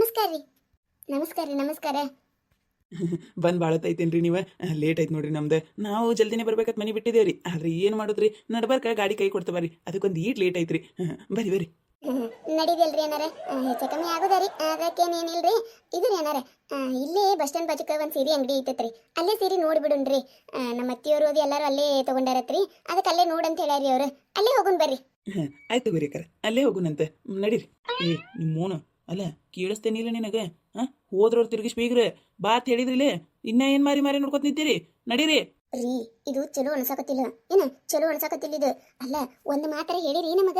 ನಮಸ್ಕಾರ ರೀ. ನಮಸ್ಕಾರ ರೀ. ನಮಸ್ಕಾರ. ಬಂದು ಭಾಳತ್ತೈತೇನ್ರಿ ನೀವು? ಲೇಟ್ ಆಯ್ತು ನೋಡ್ರಿ ನಮ್ದು. ನಾವು ಜಲ್ದಿನೇ ಬರ್ಬೇಕಂತ ಮನೆ ಬಿಟ್ಟಿದ್ದೇವ್ರಿ. ಆದ್ರೆ ಏನು ಮಾಡೋದ್ರಿ, ನಡ್ಬರ್ಕ ಗಾಡಿ ಕೈ ಕೊಡ್ತವ ರೀ. ಅದಕ್ಕೊಂದು ಈಟ್ ಲೇಟ್ ಐತ್ರಿ. ಬರ್ರಿ ಬರ್ರಿ. ನಡೀದಿಲ್ರಿ ಏನಾರ ಹೆಚ್ಚು ಕಮ್ಮಿ ಆಗೋದರಿ, ಅದಕ್ಕೇನೇನಿಲ್ರಿ. ಇದು ರೀ ಏನಾರ ಇಲ್ಲೇ ಬಸ್ ಸ್ಟ್ಯಾಂಡ್ ಬಾಜುಕ ಒಂದು ಸೀರೆ ಅಂಗಡಿ ಐತತ್ರಿ, ಅಲ್ಲೇ ಸೀರೆ ನೋಡ್ಬಿಡುನ್ರಿ. ನಮ್ಮ ಅತ್ತಿಯವರು ಅದು ಎಲ್ಲರೂ ಅಲ್ಲೇ ತೊಗೊಂಡಾರತ್ರಿ, ಅದಕ್ಕೆ ಅಲ್ಲೇ ನೋಡಂತ ಹೇಳ್ಯಾರಿ ಅವ್ರು. ಅಲ್ಲೇ ಹೋಗುನ್ ಬರ್ರಿ. ಆಯ್ತು ತಗೋರಿ ಅಕ್ಕಾರ, ಅಲ್ಲೇ ಹೋಗುನಂತೆ. ನಡೀರಿ. ಏ ನಿಮ್ಮೋನು ಅಲ್ಲ ಕೇಳಿಸ್ತೇನಿಲ್ಲ ನಿನಗೆ? ಹೋದ್ರವ್ರು ತಿರುಗಿಸ್ ಬೀಗ್ರೆ ಬಾ ಅಂತ ಹೇಳಿದ್ರಿಲೇ. ಇನ್ನ ಏನು ಮಾರಿ ಮಾರಿ ನೋಡ್ಕೊತ ನಿಂತೀರಿ? ನಡೀರಿ. ರೀ ಇದು ಚಲೋ ಅನ್ಸಾಕತ್ತಿಲ್ಲ. ಏನ ಚಲೋ ಅನ್ಸಾಕತ್ತಿಲ್ಲ ಇದು? ಅಲ್ಲ ಒಂದು ಮಾತ್ರ ಹೇಳಿರಿ ನಮಗ.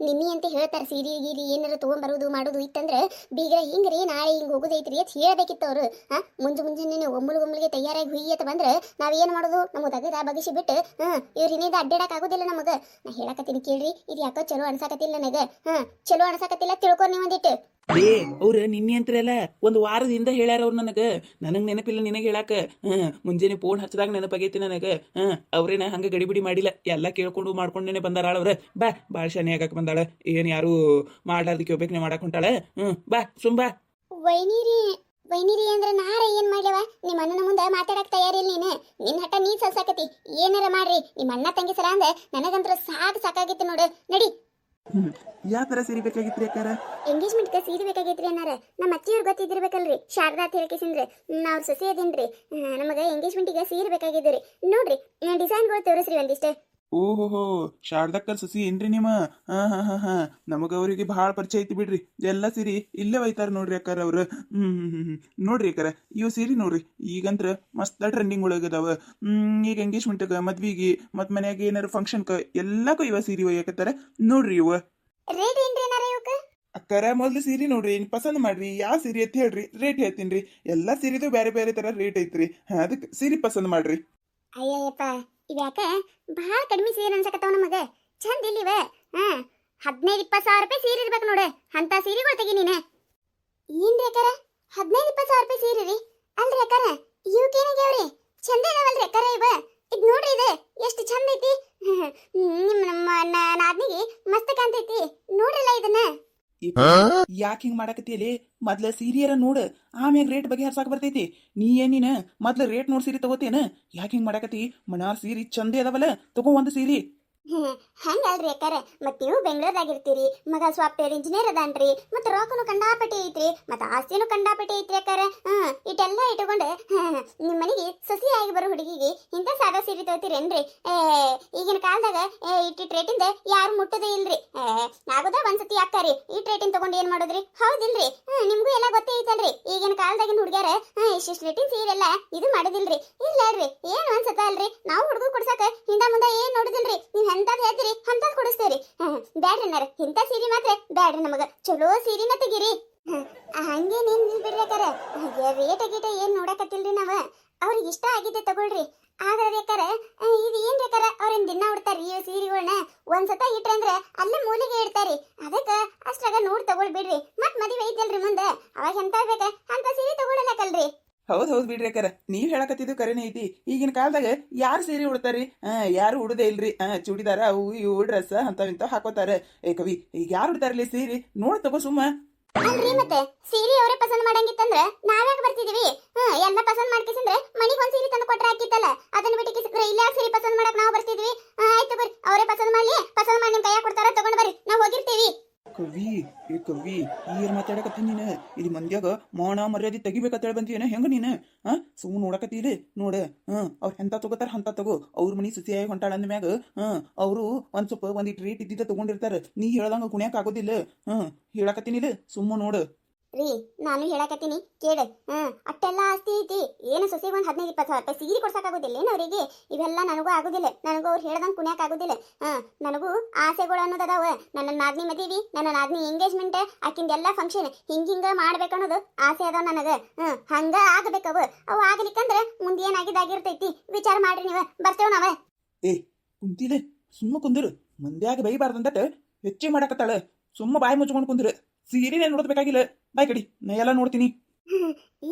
ನಿನ್ನಿ ಅಂತ ಹೇಳ್ತಾರ ಸೀರಿ ಗೀರಿ ಏನಾರ ತೊಗೊಂಬರೋದು ಮಾಡೋದು ಇತ್ತಂದ್ರೆ ಬೀಗ್ರ ಹಿಂಗ್ರಿ ನಾಳೆ ಹಿಂಗೆ ಹೋಗೋದೈತ್ರಿ ಅಂತ ಹೇಳ್ಬೇಕಿತ್ತು ಅವ್ರು. ಮುಂಜಾನೆ ಒಮ್ಮಲಿಗೆ ತಯಾರಾಗಿ ಹುಯ್ಯತ ಬಂದ್ರೆ ನಾವೇನು ಮಾಡೋದು? ನಮಗೆ ತಗದ ಬಗಿಸಿ ಬಿಟ್ಟು ಇವ್ರ ಇನ್ನೇದ ಅಡ್ಡಾಡಕ್ ಆಗೋದಿಲ್ಲ ನಮಗ. ನಾ ಹೇಳಕತ್ತೀನಿ ಕೇಳ್ರಿ, ಇದು ಯಾಕೋ ಚಲೋ ಅನ್ಸಾಕತ್ತಿಲ್ಲ ನನಗೆ. ಚಲೋ ಅನ್ಸಾಕತ್ತಿಲ್ಲ, ತಿಳ್ಕೊ ನೀವು ಒಂದಿಟ್ಟು. ಏ ಅವ್ರ ನಿನ್ನೆ ಅಂತ್ರಲ್ಲ ಒಂದು ವಾರದಿಂದ ಹೇಳ್ಯಾರ ಅವ್ರು ನನಗೆ ನೆನಪಿಲ್ಲ ನಿನಗೆ ಹೇಳಾಕ. ಮುಂಜಾನೆ ಫೋನ್ ಹಚ್ಚದಾಗ ನೆನಪಾಗೈತಿ ನನಗೆ. ಅವ್ರೇನ ಹಂಗೆ ಗಡಿಬಿಡಿ ಮಾಡಿಲ್ಲ, ಎಲ್ಲ ಕೇಳ್ಕೊಂಡು ಮಾಡ್ಕೊಂಡೇನೆ ಬಂದಾಳ ಅವ್ರ. ಬಾ ಭಾಳ ಶಾನೆ ಆಗಕ್ಕೆ ಬಂದಾಳ. ಏನು ಯಾರು ಮಾಡ್ಲಾರ್ದಕ್ಕೆ ಹೋಗ್ಬೇಕು ಮಾಡಕ್ ಹೊಂಟಾಳ. ಬಾ ಸುಂಬಾ. ವೈನಿರಿ ಅಂದ್ರೆ ನಾರ ಏನ್ ಮಾಡ್ಯವ? ನಿಮ್ಮ ಅಣ್ಣನ ಮುಂದೆ ಮಾತಾಡಕ್ ತಯಾರಿಲ್ಲ ನೀನು. ನಿನ್ನ ಹಠ ನೀ ಸಲ್ಸಾಕತಿ. ಏನಾರ ಮಾಡ್ರಿ ನಿಮ್ಮ ಅಣ್ಣ ತಂಗಿ ಸಲ ಅಂದ ನನಗಂತ್ರ ಸಾಕಾಗಿತ್ತು ನೋಡು. ನಡಿ. ಯಾವ ಥರ ಸೀರೆ ಬೇಕಾಗಿತ್ರಿ ಅಕ್ಕಾರ? ಎಂಗೇಜ್ಮೆಂಟ್ಗೆ ಸೀರೆ ಬೇಕಾಗೈತ್ರಿ ಅನ್ನಾರ. ನಮ್ಮ ಅತ್ತಿಯವ್ರು ಗೊತ್ತಿದ್ದಿರ್ಬೇಕಲ್ರಿ, ಶಾರದಾ ಅಂತ ಹೇಳ್ಕೇಸಿಂದ್ರಿ. ಅವ್ರ ಸೊಸೆ ಅದೇನ್ರಿ, ನಮಗೆ ಎಂಗೇಜ್ಮೆಂಟಿಗೆ ಸೀರೆ ಬೇಕಾಗಿದ್ರಿ. ನೋಡ್ರಿ ಡಿಸೈನ್ಗಳು ತೋರಿಸ್ರಿ ಒಂದಿಷ್ಟೇ. ಓಹೋ ಶಾರದಕ್ಕರ್ ಸಸಿ ಏನ್ರಿ ನಿಮ್ಮ? ಹಾ ನಮಗ ಅವರಿಗೆ ಭಾಳ ಪರಿಚಯ ಐತಿ ಬಿಡ್ರಿ. ಎಲ್ಲ ಸೀರಿ ಇಲ್ಲೇ ಒಯ್ತಾರ ನೋಡ್ರಿ ಅಕ್ಕಾರ ಅವ್ರು. ನೋಡ್ರಿ ಅಕ್ಕಾರ ಇವು ಸೀರಿ ನೋಡ್ರಿ, ಈಗಂತ್ರ ಮಸ್ತ್ ಟ್ರೆಂಡಿಂಗ್ ಒಳಗದಾವ. ಈಗ ಎಂಗೇಜ್ಮೆಂಟ್ಗ, ಮದ್ವಿಗೆ, ಮತ್ ಮನ್ಯಾಗ ಏನಾರ ಫಂಕ್ಷನ್ಕ ಎಲ್ಲಕ್ಕೂ ಇವ ಸೀರಿ ಒಯ್ಯಕತ್ತಾರ ನೋಡ್ರಿ. ಇವ ರೇಟ್ ಏನ್ರಿ ಅನ್ನಾರ ಇವಕ್ಕ? ಅಕ್ಕಾರ ಮೊದ್ಲು ಸೀರೆ ನೋಡ್ರಿ, ಪಸಂದ್ ಮಾಡ್ರಿ ಯಾವ ಸೀರೆ ಅಂತ ಹೇಳ್ರಿ, ರೇಟ್ ಹೇಳ್ತೀನಿ. ಎಲ್ಲಾ ಸೀರಿದು ಬೇರೆ ಬೇರೆ ತರ ರೇಟ್ ಐತ್ರಿ. ಅದಕ್ಕೆ ಸೀರೆ ಪಸಂದ್ ಮಾಡ್ರಿ. ಅಯ್ಯಪ್ಪ ಇವ್ಯಾಕ ಭಾಳ ಕಡಿಮೆ ಸೀರೆ ಅನ್ಸಕತ್ತಾವ ನಮಗ. ಚಂದ ಇಲ್ಲಿವ. 15-20 ಸಾವಿರ ರೂಪಾಯಿ ಸೀರೆ ಇರ್ಬೇಕು ನೋಡ. ಅಂತ ಸೀರೆಗಳು ತೆಗಿ ನೀನ. ಏನ್ರಿ ಅಕ್ಕಾರ 15-20 ಸಾವಿರ ರೂಪಾಯಿ ಸೀರೆ ರೀ? ಅಲ್ರಿ ಅಕ್ಕಾರ ಇವಕ್ಕೇನಾಗ್ಯಾವ್ರಿ? ಚಂದ ಇದಾವಲ್ರಿ ಅಕ್ಕಾರ ಇವ? ಇದು ನೋಡ್ರಿ, ಇದು ಎಷ್ಟು ಚಂದ ಐತಿ. ನಮ್ಮ ನಾದ್ನಿಗೆ ಮಸ್ತ್ ಕಾಣ್ತೈತಿ ನೋಡ್ರಲ್ಲ ಇದನ್ನ. ಯಾಕೆ ಹಿಂಗ್ ಮಾಡಕತ್ತೀಲಿ? ಮೊದ್ಲ ಸೀರಿಯರ ನೋಡ, ಆಮ್ಯಾಗ ರೇಟ್ ಬಗ್ಗೆ ಹರ್ಸಾಕ್ ಬರ್ತೈತಿ. ನೀ ಏನಿನ ಮೊದ್ಲ ರೇಟ್ ನೋಡ್ ಸೀರೆ ತಗೋತೇನ? ಯಾಕೆ ಹಿಂಗ್ ಮಾಡಕತ್ತಿ? ಮನಾರ್ ಸೀರೆ ಚಂದೇ ಅದಾವಲ್ಲ, ತಗೋ ಒಂದು ಸೀರೆ. ಹಂಗಲ್ರಿ ಅಕ್ಕಾರ, ಮತ್ ನೀವು ಬೆಂಗಳೂರಾಗಿರ್ತೀರಿ, ಮಗ ಸಾಫ್ಟ್ವೇರ್ ಇಂಜಿನಿಯರ್ ಅದಾನ್ರಿ, ಮತ್ ರೊಕ್ಕನು ಕಂಡಾಪಟ್ಟಿ ಐತ್ರಿ, ಮತ್ ಆಸ್ತಿನೂ ಕಂಡಾಪಟ್ಟಿ ಐತ್ರಿ ಅಕ್ಕಾರ. ಇಟೆಲ್ಲ ಇಟ್ಕೊಂಡು ನಿಮ್ಮ ಮನೆಗೆ ಸಸಿ ಆಗಿ ಬರೋ ಹುಡುಗಿಗೆ ಇಂಥ ಸಾದಾ ಸೀರೆ ತಗೋತೀರೇನ್ರಿ? ಈಗಿನ ಕಾಲದಾಗ ಇಟ್ಟಿಟ್ ರೇಟಿಂದ ಯಾರು ಮುಟ್ಟೋದೇ ಇಲ್ರಿ. ಆಗೋದ ಒಂದ್ಸತಿ ಅಕ್ಕಾರಿ ಇಟ್ ರೇಟಿನ ತಗೊಂಡು ಏನ್ ಮಾಡೋದ್ರಿ? ಹೌದಿಲ್ರಿ? ನಿಮ್ಗೂ ಎಲ್ಲ ಗೊತ್ತೇ ಐತಲ್ರಿ, ಈಗಿನ ಕಾಲದಾಗಿನ ಹುಡುಗ್ಯಾರ ಇಷ್ಟಿಷ್ಟು ರೇಟಿನ ಸೀರೆಲ್ಲ ಇದು ಮಾಡೋದಿಲ್ರಿ. ಇಲ್ಲಾಡ್ರಿ, ಏನ್ ಒಂದ್ಸತ ಅಲ್ರಿ, ನಾವು ಹುಡುಗ ಕೊಡ್ಸಾಕ ಹಿಂದ ಮುಂದೆ ಏನ್ ನೋಡುದಿಲ್ರಿ. ನೀವ್ ಎಂತದ್ ಹೇಳ್ತೀರಿ ಅಂತದ್ ಕೊಡಿಸ್ತೇರಿ. ಬ್ಯಾಡ್ರಿ ಅನ್ನಾರ, ಇಂಥ ಸೀರೆ ಮಾತ್ರ ಬ್ಯಾಡ್ರಿ ನಮಗ. ಚಲೋ ಸೀರೆನ ತೆಗೀರಿ. ಹಂಗೆ ನೀನ್ ಬಿಡ್ರಿ ಅಕ್ಕಾರ, ರೇಟ ಗೀಟ ಏನ್ ನೋಡಕತ್ತಿಲ್ರಿ ನಾವ. ಅವ್ರಿಗೆ ಇಷ್ಟ ಆಗಿದ್ದೆ ತಗೊಳ್ರಿ. ಆದ್ರೆ ಅಕ್ಕಾರ ಇದು ಏನ್ ಬೇಕಾರ ಅವ್ರೇನ್ ದಿನ ಉಡ್ತಾರ್ರಿ ಈ ಸೀರೆಗಳನ್ನ? ಒಂದ್ಸತ ಇಟ್ರಂದ್ರ ಅಲ್ಲೇ ಮೂಲಿಗೆ ಇಡ್ತಾರಿ. ಅದಕ್ಕ ಅಷ್ಟ್ರಾಗ ನೋಡ್ ತಗೊಳ್ಬಿಡ್ರಿ. ಮತ್ ಮದುವೆ ಐತಲ್ರಿ ಮುಂದೆ, ಅವಾಗ ಎಂತ ಬೇಕ ಅಂತ ಸೀರೆ ತಗೊಳಕಲ್ರಿ. ಹೌದ್ ಬಿಡ್ರಿ ಅಕ್ಕಾರ, ನೀವ್ ಹೇಳಕತ್ತಿದ್ದು ಕರೆನೇ ಐತಿ. ಈಗಿನ ಕಾಲದಾಗ ಯಾರು ಸೀರೆ ಉಡ್ತಾರಿ? ಯಾರು ಉಡುದೇ ಇಲ್ರಿ. ಚೂಡಿದಾರ ಅವು ಇವು ಡ್ರೆಸ್ ಇಂತ ಹಾಕೋತಾರ. ಏ ಕವಿ, ಈಗ ಯಾರು ಉಡ್ತಾರಲಿ ಸೀರೆ? ನೋಡ್ ತಗೋ ಸುಮ್ಮ. ಅಲ್ರಿ ಮತ್ತೆ ಸೀರೆ ಅವರೇ ಪಸಂದ್ ಮಾಡಂಗಿತ್ತಂದ್ರ ನಾವ್ಯಾಕೆ ಬರ್ತಿದೀವಿ? ಎಲ್ಲ ಪಸಂದ್ ಮಾಡ್ಕಿಸಂದ್ರೆ ಮನಿಗ್ ಒಂದ್ ಸೀರೆ ತಂದು ಕೊಟ್ರೆ ಹಾಕಿತ್ತಲ್ಲ, ಅದನ್ನ ಬಿಟ್ಟಿಕಿಸಿದ್ರೆ ಇಲ್ಲ ಸೀರೆ ಪಸಂದ್ ಮಾಡಕ್ ನಾವು ಬರ್ತಿದ್ವಿ. ಆಯ್ತು ಬರ್ರಿ, ಅವರೇ ಪಸಂದ್ ಮಾಡ್ಲಿ. ಪಸಂದ್ ಮಾಡಿ ನಿಮ್ ಕೈಯಾಗ ಕೊಡ್ತಾರ, ತಗೊಂಡ್ ಬರ್ರಿ, ನಾವ್ ಹೋಗಿರ್ತೀವಿ. ಕವಿ, ಏ ಕವಿ, ಏನ್ ಮಾತಾಡಕತ್ತಿ ನೀನ? ಇಲ್ಲಿ ಮಂದ್ಯಾಗ ಮಾನ ಮರ್ಯಾದೆ ತೆಗಿಬೇಕಂತ ಹೇಳಿ ಬಂತೀನ ಹೆಂಗ ನೀನು? ಸುಮ್ಮನೆ ನೋಡಕತ್ತೀಲಿ ನೋಡ. ಅವ್ರು ಎಂತ ತಗೋತಾರ ಅಂತ ತಗೋ. ಅವ್ರ ಮನಿ ಸುಸಿಯಾಗಿ ಹೊಂಟಾಳ ಅಂದ್ಮ್ಯಾಗ ಅವರು ಒಂದಿಟ್ಟು ರೇಟ್ ಇದ್ದಿದ್ದ ತಗೊಂಡಿರ್ತಾರ. ನೀ ಹೇಳ್ದಂಗ ಕುಣ್ಯಾಕ ಆಗೋದಿಲ್ಲ. ಹೇಳಕತ್ತೀನಿಲ್ಲ, ಸುಮ್ಮ ನೋಡು. ರೀ ನಾನು ಹೇಳಕತ್ತೀನಿ ಕೇಳು. ಅಟ್ಟೆಲ್ಲ ಆಸ್ತಿ ಐತಿ, ಏನು ಸೊಸೆಗೆ ಒಂದು 15-20 ಸಾವಿರ ರೂಪಾಯಿ ಸೀರೆ ಕೊಡ್ಸಕ್ಕಾಗೋದಿಲ್ಲ ಏನು ಅವರಿಗೆ? ಇವೆಲ್ಲ ನನಗೂ ಆಗೋದಿಲ್ಲ, ನನಗೂ ಅವ್ರು ಹೇಳ್ದಂಗೆ ಕುಣ್ಯಾಕ ಆಗೋದಿಲ್ಲ. ನನಗೂ ಆಸೆಗಳು ಅನ್ನೋದದಾವ. ನನ್ನ ನಾದ್ನಿ ಮದುವೆ, ನನ್ನ ನಾದ್ನಿ ಎಂಗೇಜ್ಮೆಂಟ್, ಆಕಿಂದೆಲ್ಲ ಫಂಕ್ಷನ್ ಹಿಂಗ ಮಾಡ್ಬೇಕು ಅನ್ನೋದು ಆಸೆ ಅದಾವ ನನಗೆ. ಹಂಗ ಆಗಬೇಕವ. ಅವು ಆಗ್ಲಿಕ್ಕಂದ್ರೆ ಮುಂದೆ ಏನಾಗಿದ್ದಾಗಿರ್ತೈತಿ ವಿಚಾರ ಮಾಡ್ರಿ ನೀವು. ಬರ್ತೇವ ನಾವ. ಏ ಕುಂತಿಲೆ, ಸುಮ್ಮ ಕುಂದಿರು. ಮಂದ್ಯಾಗ ಬೈಬಾರ್ದಂದಟ ಹೆಚ್ಚೆ ಮಾಡಕತ್ತಾಳ. ಸುಮ್ಮ ಬಾಯಿ ಮುಚ್ಕೊಂಡು ಕುಂದಿರು. ಸೀರೆನೇ ನೋಡ್ಬೇಕಾಗಿಲ್ಲ, ಬಾಯ್ ಕಡಿ, ನಾ ಎಲ್ಲ ನೋಡ್ತೀನಿ.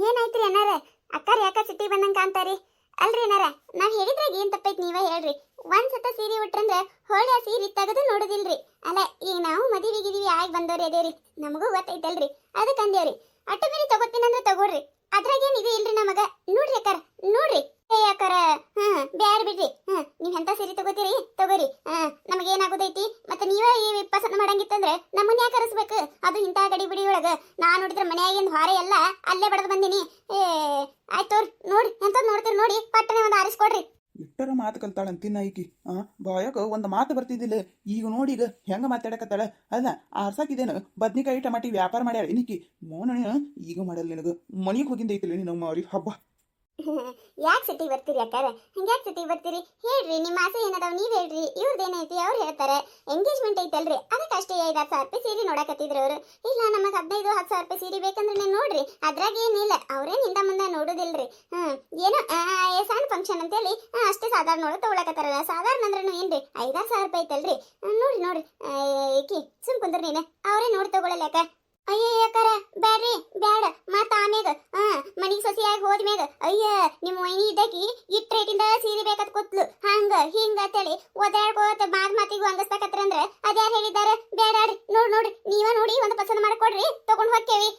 ಏನಾಯ್ತ್ರಿ ಅನ್ನಾರ? ಅಕ್ಕಾರ ಯಾಕ ಸಿಟಿ ಬಂದಂಗ ಕಾಣ್ತಾರಿ? ಅಲ್ರಿ ಅನ್ನಾರ, ನಾವ್ ಹೇಳಿದ್ರಾಗ ಏನ್ ತಪ್ಪೈತಿ ನೀವೇ ಹೇಳ್ರಿ. ಒಂದ್ಸತ ಸೀರೆ ಉಟ್ರಂದ್ರ ಹೊಳ್ಳಿ ಆ ಸೀರೆ ತೆಗೆದು ನೋಡುದಿಲ್ರಿ. ಅಲ್ಲ ಈಗ ನಾವು ಮದುವೆ ಗಿದಿವಿ ಆಗಿ ಬಂದವ್ರಿ ಅದೇರಿ, ನಮಗೂ ಗೊತ್ತೈತಲ್ರಿ, ಅದಕ್ಕೆ ಅಂದೇವ್ರಿ. ಅಟ್ಟು ಬೇರೆ ತಗೋತೀನಿ ಅಂದ್ರೆ ತಗೋರಿ, ಅದ್ರಾಗೇನ್ ಇದು ಇಲ್ರಿ ನಮಗ. ನೋಡ್ರಿ ಅಕ್ಕಾರ, ನೋಡ್ರಿ. ಏ ಅಕ್ಕಾರ, ಬ್ಯಾಡ್ ಬಿಡ್ರಿ. ನೀವ್ ಎಂತ ಸೀರೆ ತಗೋತೀರಿ ತಗೋರಿ. ನಮಗೇನಾಗೋದೈತಿ, ಮತ್ತೆ ನೀವೇ ಈ ಪಸಂದ್ ಮಾಡಂಗಿತ್ತಂದ್ರೆ ನಮ್ಮನ್ನ ಯಾಕೆ ಕರೆಸ್ಬೇಕು? ಅದು ಇಂಥ ಗಡಿ ಬಿಡಿ ಒಳಗ ನಾನ್ ನೋಡಿದ್ರೆ ಮನ್ಯಾಗಿಂದ ಹೊರೆ ಎಲ್ಲ ಅಲ್ಲೇ ಬಡದ್ ಬಂದಿನಿ. ಆಯ್ತು ನೋಡಿ ಎಂತ ನೋಡ್ತೀರಿ ನೋಡಿ, ಪಟ್ಟನೆ ಒಂದು ಆರಿಸ್ಕೊಡ್ರಿ. ಇಟ್ಟರ ಮಾತು ಕಲ್ತಾಳಂತಿನ ಈಕಿ ಬಾಯಾಗ ಒಂದು ಮಾತು ಬರ್ತಿದ್ದಿಲ್ಲ, ಈಗ ನೋಡಿ ಈಗ ಹೆಂಗ ಮಾತಾಡಕತ್ತಾಳ. ಅಲ್ಲ ಆರ್ಸಾಕಿದೇನು ಬದ್ನಿಕಾಯಿ ಟಮಾಟಿ ವ್ಯಾಪಾರ ಮಾಡ್ಯಾಳ ಇನ್ನಿಕ್ಕಿ. ಮೋನ ಈಗ ಮಾಡಲ್ಲ ನಿನಗ, ಮನಿಗೆ ಹೋಗಿಂದೈತಿಲ್ಲ ನಿನ್ನ ಅವ್ರಿಗೆ ಹಬ್ಬ. ಯಾಕೆ ಸಿಟಿಗೆ ಬರ್ತೀರಿ ಅಕ್ಕಾರ? ಹಂಗ್ಯಾಕೆ ಸಿಟಿಗೆ ಬರ್ತೀರಿ? ಹೇಳ್ರಿ, ನಿಮ್ಮ ಆಸೆ ಏನದಾವ ನೀವ್ ಹೇಳ್ರಿ. ಇವ್ರದ್ದೇನೈತಿ ಅವ್ರು ಹೇಳ್ತಾರೆ. ಎಂಗೇಜ್ಮೆಂಟ್ ಐತಲ್ರಿ, ಅದಕ್ಕೆ ಅಷ್ಟೇ 5-10 ಸಾವಿರ ರೂಪಾಯಿ ಸೀರೆ ನೋಡಕತ್ತಿದ್ರು ಅವರು. ಇಲ್ಲ ನಮಗೆ 15-10 ಸಾವಿರ ರೂಪಾಯಿ ಸೀರೆ ಬೇಕಂದ್ರೆ ನೀವು ನೋಡ್ರಿ, ಅದ್ರಾಗ ಏನಿಲ್ಲ, ಅವ್ರೇನ್ ಹಿಂದ ಮುಂದೆ ನೋಡುದಿಲ್ರಿ. ಏನೋ ಸಣ್ಣ ಫಂಕ್ಷನ್ ಅಂತೇಳಿ ಅಷ್ಟೇ ಸಾಧಾರಣ ಒಳಗೆ ತಗೊಳಕತ್ತಾರಲ್ಲ. ಸಾಧಾರಣ ಅಂದ್ರೂ ಏನ್ರಿ 5-6 ಸಾವಿರ ರೂಪಾಯಿ ಐತಲ್ರಿ. ನೋಡ್ರಿ ನೋಡ್ರಿ ಏಕಿ ಸುಮ್ ಕುಂದ್ರಿ ನೀನು, ಅವರೇ ನೋಡಿ ತಗೊಳಲ್ಲ ಯಾಕ? ಅಯ್ಯ ಯಾಕಾರ ಬ್ಯಾಡ್ರಿ, ಬ್ಯಾಡ ಮತ್ತ ಆಮ್ಯಾಗ ಮನಿಗೆ ಸೊಸಿಯಾಗಿ ಹೋದ್ಮ್ಯಾಗ ಅಯ್ಯ ನಿಮ್ಮ ವೈನಿ ಇದ್ದಾಕಿ ಇಟ್ ರೇಟಿಂದ ಸೀರೆ ಬೇಕತ್ ಕೂತ್ಲು ಹಂಗ ಹಿಂಗ ಅಂತೇಳಿ ಒದಾಡ್ಕೋತ ಮಾತಿಗೂ ಹಂಗಸ್ತಾಕತ್ರಂದ್ರ ಅದ್ಯಾರು ಹೇಳಿದಾರ? ಬ್ಯಾಡ್ರಿ, ನೋಡ್ರಿ ನೀವ ನೋಡಿ ಒಂದು ಪಸಂದ್ ಮಾಡ್ಕೊಡ್ರಿ, ತಗೊಂಡ್ ಹೋಗ್ತೇವಿ.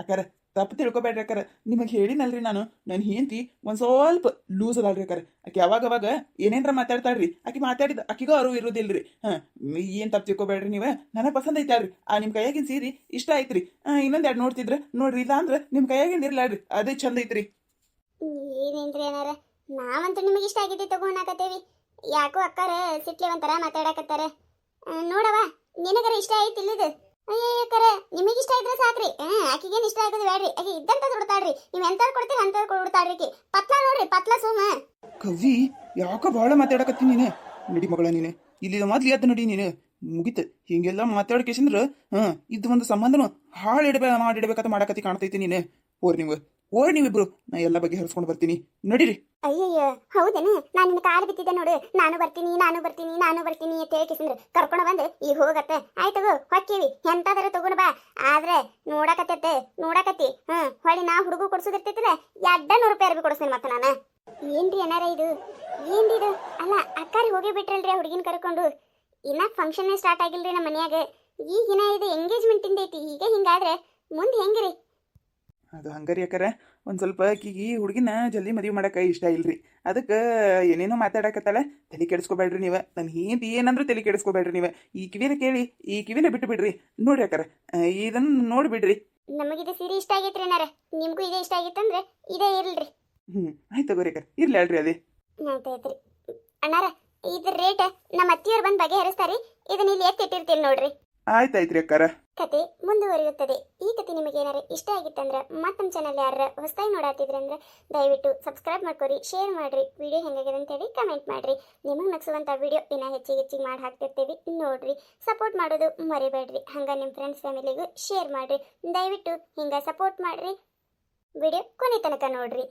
ಅಕ್ಕಾರ ತಪ್ಪು ತಿಳ್ಕೊಬೇಡ್ರಿ ಅಕ್ಕಾರ, ನಿಮಗೆ ಹೇಳಿನಲ್ರಿ ನಾನು, ನನ್ನ ಹೆಂಡತಿ ಒಂದು ಸ್ವಲ್ಪ ಲೂಸ್ ಅದಾಳ್ರಿ ಅಕ್ಕಾರ. ಆಕೆ ಅವಾಗ ಏನೇನ್ರ ಮಾತಾಡ್ತಾಳ್ರಿ, ಆಕೆ ಮಾತಾಡಿದ ಆಕಿಗೂ ಅರಿವು ಇರೋದಿಲ್ರಿ. ಏನು ತಪ್ಪು ತಿಳ್ಕೊಬೇಡ್ರಿ ನೀವು, ನನಗೆ ಪಸಂದ್ ಐತಾಳ್ರಿ. ನಿಮ್ಮ ಕೈಯಾಗಿನ ಸೀರೆ ಇಷ್ಟ ಐತ್ರಿ. ಇನ್ನೊಂದೆರಡು ನೋಡ್ತಿದ್ರ ನೋಡ್ರಿ, ಇಲ್ಲ ಅಂದ್ರೆ ನಿಮ್ಮ ಕೈಯಾಗಿಂದ ಇರ್ಲಾಡ್ರಿ, ಅದೇ ಚಂದ ಐತ್ರಿ. ಏನೇನ್ರಿ ಏನಾರ, ನಾವಂತೂ ನಿಮಗೆ ಇಷ್ಟ ಆಗಿದ್ದಿ ತಗೊಂಡಾಕತ್ತೇವಿ. ಯಾಕೋ ಅಕ್ಕಾರ ಸಿಟ್ಲಿ ಒಂಥರ ಮಾತಾಡಕತ್ತಾರ. ನೋಡವ ನಿನಗರ ಇಷ್ಟ ಐತಿಲ್ಲಿದು? ಅಯ್ಯಕ್ಕರ ನಿಮಗೆ ಇಷ್ಟ ಇದ್ರೆ ಸಾಕ್ರಿ. ಆಕಿಗೇನು ಇಷ್ಟ ಆಗೋದು ಬೇಡ್ರಿ, ಆಕೆ ಇದ್ದಂತ ಕೊಡ್ತಾಳ್ರಿ. ನೀವು ಎಂತ ಕೊಡ್ತೀರಿ ಅಂತ ಕೊಡ್ತಾಳ್ರಿ. ಆಕಿ ಪತ್ಲ ನೋಡ್ರಿ, ಪತ್ಲ ಸುಮ್ಮ. ಕವಿ ಯಾಕ ಭಾಳ ಮಾತಾಡಕತ್ತೀನಿ ನೀನು? ನಡಿ ಮಗಳ ನೀನು ಇಲ್ಲಿ ಮೊದ್ಲು ಎದ್ದು ನಡಿ ನೀನು. ಮುಗಿತ ಹಿಂಗೆಲ್ಲ ಮಾತಾಡ್ಕೇಸಂದ್ರ ಇದು ಒಂದು ಸಂಬಂಧನು ಮಾಡಿಡ್ಬೇಕಂತ ಮಾಡಕತ್ತಿ ಕಾಣ್ತೈತಿ ನೀನು. ಓರ್ ನೀವಿಬ್ರು, ನಾ ಎಲ್ಲ ಬಗ್ಗೆ ಹರಿಸ್ಕೊಂಡು ಬರ್ತೀನಿ, ನಡೀರಿ. ಅಯ್ಯಯ್ಯ ಹೌದೇನು? ನಾನು ನಿನ್ನ ಕಾಲು ಬಿತ್ತಿದ್ದೆ ನೋಡು, ನಾನು ಬರ್ತೀನಿ ಅಂತ ಹೇಳ್ಕಿಸಂದ್ರೆ ಕರ್ಕೊಂಡು ಬಂದು ಈಗ ಹೋಗತ್ತೆ. ಆಯ್ತು ಹೊಕ್ಕೀವಿ, ಎಂತಾದ್ರೆ ತಗೊಂಡು ಬಾ. ಆದ್ರೆ ನೋಡಕತ್ತಿ ಹೊಳಿ ನಾ ಹುಡುಗ ಕೊಡ್ಸೋದಿರ್ತೈತಿಲ್ಲ, 200 ರೂಪಾಯಿ ಅರ್ಬಿ ಕೊಡಿಸ್ತೀನಿ ಮತ್ತೆ ನಾನು. ಏನ್ರಿ ಏನಾರ ಇದು ಏನ್ರಿದು? ಅಲ್ಲ ಅಕ್ಕಾರಿ ಹೋಗಿ ಬಿಟ್ರಲ್ರಿ ಆ ಹುಡುಗಿನ ಕರ್ಕೊಂಡು. ಇನ್ನ ಫಂಕ್ಷನ್ ಸ್ಟಾರ್ಟ್ ಆಗಿಲ್ರಿ ನಮ್ಮ ಮನ್ಯಾಗ. ಈಗಿನ ಇದು ಎಂಗೇಜ್ಮೆಂಟ್ ಇಂದೈತಿ. ಈಗ ಹಿಂಗಾದ್ರೆ ಮುಂದೆ ಹೆಂಗ್ರಿ? ಅದು ಹಂಗಾರಿ ಯಾಕರ ಒಂದು ಸ್ವಲ್ಪ ಆಕಿಗೆ ಹುಡುಗಿನ ಜಲ್ದಿ ಮದುವೆ ಮಾಡಕ್ಕೆ ಇಷ್ಟ ಇಲ್ರಿ, ಅದಕ್ಕೆ ಏನೇನೋ ಮಾತಾಡಕತ್ತಾಳ. ತಲೆ ಕೆಡಿಸ್ಕೋಬೇಡ್ರಿ ನೀವು, ನನ್ನ ಹಿಂದೆ ಏನಂದ್ರೂ ತಲೆ ಕೆಡಿಸ್ಕೋಬೇಡ್ರಿ ನೀವು. ಈ ಕಿವಿನ ಕೇಳಿ ಈ ಕಿವಿನ ಬಿಟ್ಟು ಬಿಡ್ರಿ. ನೋಡ್ರಿ ಯಾಕರ ಇದನ್ನು ನೋಡಿಬಿಡ್ರಿ. ನಮಗಿದು ಸೀರೆ ಇಷ್ಟ ಆಗೈತ್ರಿ ಅನ್ನಾರ, ನಿಮ್ಗೂ ಇದೇ ಇಷ್ಟ ಆಗಿತ್ತಂದ್ರೆ ಇದೇ ಇರ್ಲ್ರಿ. ಆಯ್ತು ತಗೋರಿ ಯಾಕರ ಇರ್ಲಿ ಅಲ್ರಿ ಅದೇ ಆಯ್ತಾಯ್ತ್ರಿ ಅಣ್ಣಾರ. ಇದ್ರ ರೇಟ್ ನಮ್ಮ ಅತ್ತಿಯವ್ರು ಬಂದು ಬಗೆಹರಿಸ್ತಾರಿ. ಇದನ್ನ ಇಲ್ಲಿ ಎತ್ತಿಟ್ಟಿರ್ತೀನಿ ನೋಡ್ರಿ. ಆಯ್ತಾಯ್ತ್ರಿ ಅಕ್ಕಾರ. ಕತೆ ಮುಂದುವರಿಯುತ್ತದೆ. ಈ ಕತೆ ನಿಮಗೆ ಏನಾರ ಇಷ್ಟ ಆಗಿತ್ತಂದ್ರೆ ಮತ್ತೆ ನಮ್ಮ ಚಾನಲ್ ಯಾರ ಹೊಸದಾಗಿ ನೋಡಾತಿದ್ರಂದ್ರೆ ದಯವಿಟ್ಟು ಸಬ್ಸ್ಕ್ರೈಬ್ ಮಾಡ್ಕೊರಿ, ಶೇರ್ ಮಾಡ್ರಿ, ವಿಡಿಯೋ ಹೆಂಗಾಗಿದೆ ಅಂತೇಳಿ ಕಮೆಂಟ್ ಮಾಡ್ರಿ. ನಿಮಗೆ ನಗಿಸುವಂಥ ವಿಡಿಯೋ ಇನ್ನೂ ಹೆಚ್ಚಿಗೆ ಮಾಡಿ ಹಾಕ್ತಿರ್ತೀವಿ, ನೋಡ್ರಿ. ಸಪೋರ್ಟ್ ಮಾಡೋದು ಮರಿಬೇಡ್ರಿ. ಹಂಗೆ ನಿಮ್ಮ ಫ್ರೆಂಡ್ಸ್ ಫ್ಯಾಮಿಲಿಗೂ ಶೇರ್ ಮಾಡ್ರಿ. ದಯವಿಟ್ಟು ಹಿಂಗೆ ಸಪೋರ್ಟ್ ಮಾಡ್ರಿ. ವಿಡಿಯೋ ಕೊನೆ ತನಕ ನೋಡ್ರಿ.